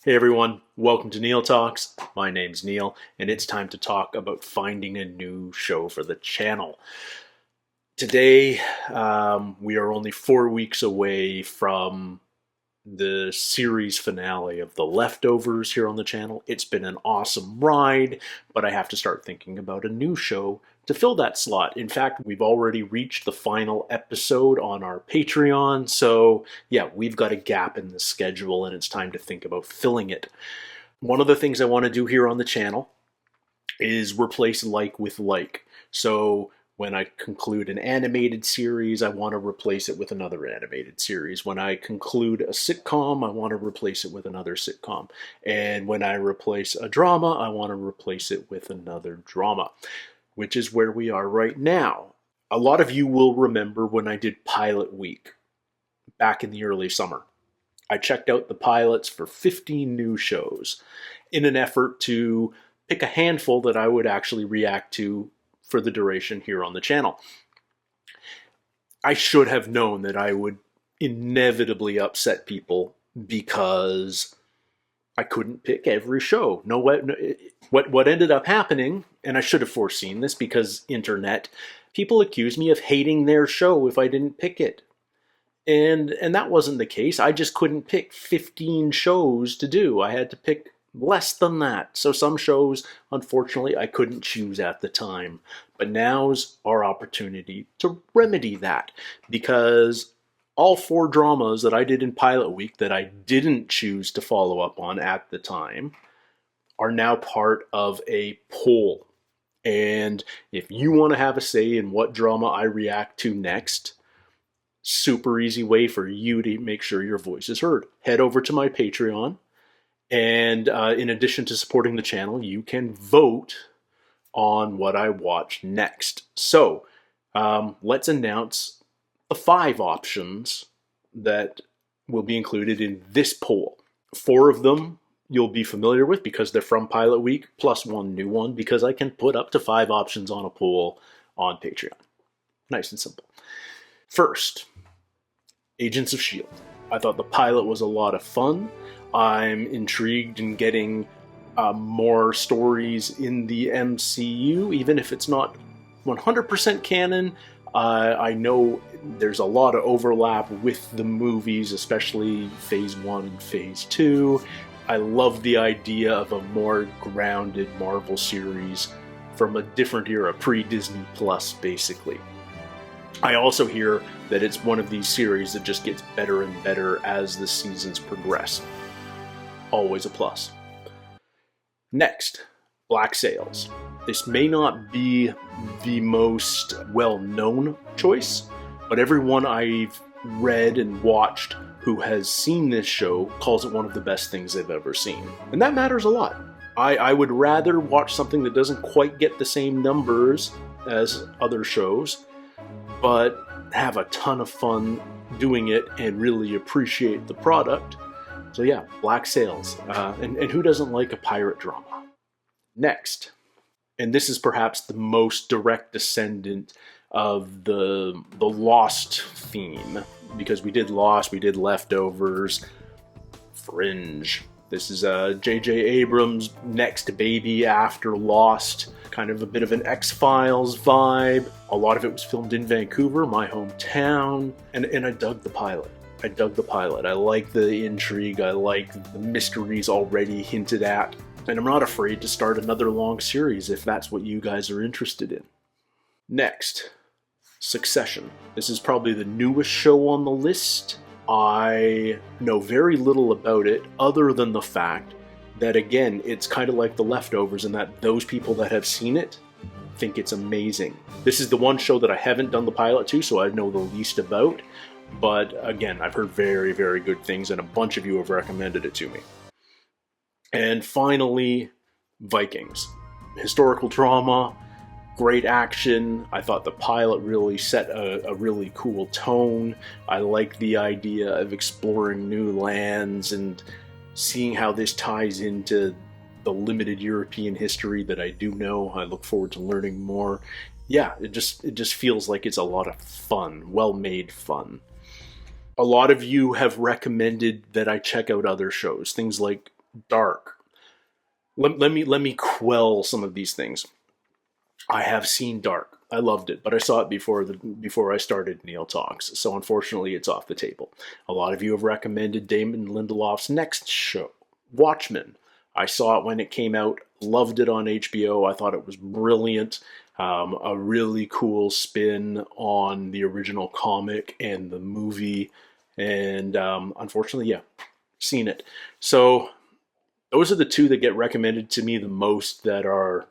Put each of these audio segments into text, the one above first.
Hey everyone, welcome to Neil Talks. My name's Neil, and it's time to talk about finding a new show for the channel. Today, we are only 4 weeks away from the series finale of The Leftovers here on the channel. It's been an awesome ride, but I have to start thinking about a new show to fill that slot. In fact, we've already reached the final episode on our Patreon, so yeah, we've got a gap in the schedule and it's time to think about filling it. One of the things I want to do here on the channel is replace like with like. So when I conclude an animated series, I want to replace it with another animated series. When I conclude a sitcom, I want to replace it with another sitcom. And when I replace a drama, I want to replace it with another drama, which is where we are right now. A lot of you will remember when I did Pilot Week back in the early summer. I checked out the pilots for 15 new shows in an effort to pick a handful that I would actually react to for the duration here on the channel. I should have known that I would inevitably upset people because I couldn't pick every show. What ended up happening, and I should have foreseen this because internet, people accused me of hating their show if I didn't pick it. And that wasn't the case. I just couldn't pick 15 shows to do. I had to pick less than that. So some shows, unfortunately, I couldn't choose at the time. But now's our opportunity to remedy that, because all 4 dramas that I did in Pilot Week that I didn't choose to follow up on at the time are now part of a poll. And if you want to have a say in what drama I react to next, super easy way for you to make sure your voice is heard. Head over to my Patreon. And in addition to supporting the channel, you can vote on what I watch next. So let's announce the 5 options that will be included in this poll. 4 of them you'll be familiar with because they're from Pilot Week, plus 1 new one because I can put up to 5 options on a poll on Patreon. Nice and simple. First, Agents of S.H.I.E.L.D. I thought the pilot was a lot of fun. I'm intrigued in getting more stories in the MCU, even if it's not 100% canon. I know there's a lot of overlap with the movies, especially Phase 1 and Phase 2. I love the idea of a more grounded Marvel series from a different era, pre-Disney Plus, basically. I also hear that it's one of these series that just gets better and better as the seasons progress. Always a plus. Next, Black Sails. This may not be the most well-known choice, but everyone I've read and watched who has seen this show calls it one of the best things they've ever seen. And that matters a lot. I would rather watch something that doesn't quite get the same numbers as other shows, but have a ton of fun doing it and really appreciate the product. So yeah, Black Sails. And who doesn't like a pirate drama? Next, and this is perhaps the most direct descendant of the Lost theme, because we did Lost, we did Leftovers, Fringe. This is J.J. Abrams' next baby after Lost, kind of a bit of an X-Files vibe. A lot of it was filmed in Vancouver, my hometown, and I dug the pilot. I like the intrigue, I like the mysteries already hinted at, and I'm not afraid to start another long series if that's what you guys are interested in. Next, Succession. This is probably the newest show on the list. I know very little about it other than the fact that, again, it's kind of like The Leftovers in that those people that have seen it think it's amazing. This is the one show that I haven't done the pilot to, so I know the least about. But again, I've heard very, very good things, and a bunch of you have recommended it to me. And finally, Vikings. Historical drama, great action. I thought the pilot really set a really cool tone. I like the idea of exploring new lands and seeing how this ties into the limited European history that I do know. I look forward to learning more. Yeah, it just feels like it's a lot of fun, well-made fun. A lot of you have recommended that I check out other shows, things like Dark. Let me quell some of these things. I have seen Dark. I loved it, but I saw it before I started Neil Talks. So unfortunately, it's off the table. A lot of you have recommended Damon Lindelof's next show, Watchmen. I saw it when it came out. Loved it on HBO. I thought it was brilliant. A really cool spin on the original comic and the movie. And unfortunately, yeah, seen it. So those are the two that get recommended to me the most, that are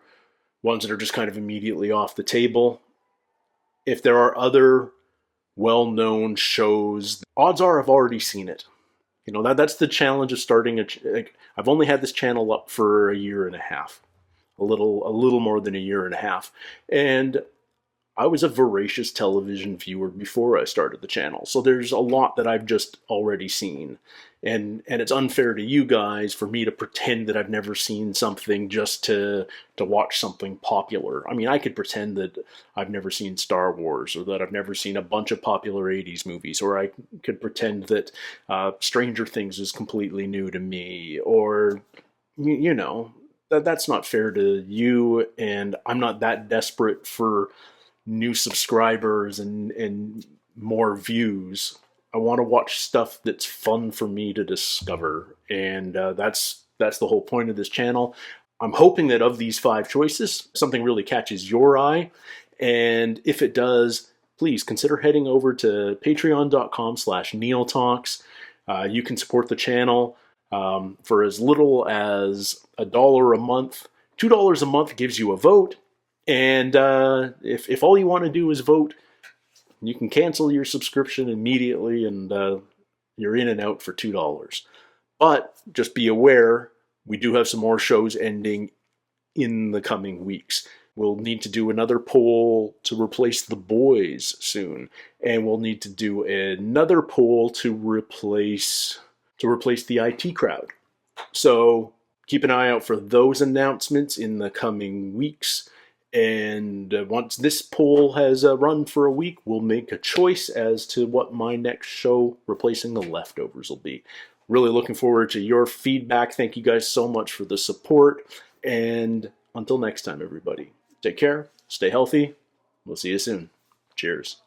ones that are just kind of immediately off the table. If there are other well-known shows, odds are I've already seen it. You know, that's the challenge of starting I've only had this channel up for a year and a half, a little more than a year and a half, and I was a voracious television viewer before I started the channel, so there's a lot that I've just already seen, and it's unfair to you guys for me to pretend that I've never seen something just to watch something popular. I mean, I could pretend that I've never seen Star Wars, or that I've never seen a bunch of popular '80s movies, or I could pretend that Stranger Things is completely new to me, or you know, that's not fair to you, and I'm not that desperate for new subscribers and more views. I want to watch stuff that's fun for me to discover, and that's the whole point of this channel. I'm hoping that of these 5 choices, something really catches your eye, and if it does, please consider heading over to patreon.com/neiltalks. You can support the channel for as little as $1 a month. $2 a month gives you a vote. And if all you want to do is vote, you can cancel your subscription immediately, and you're in and out for $2. But just be aware, we do have some more shows ending in the coming weeks. We'll need to do another poll to replace The Boys soon, and we'll need to do another poll to replace the IT Crowd. So keep an eye out for those announcements in the coming weeks. And once this poll has run for a week, we'll make a choice as to what my next show replacing The Leftovers will be. Really looking forward to your feedback. Thank you guys so much for the support. And until next time, everybody, take care, stay healthy. We'll see you soon. Cheers.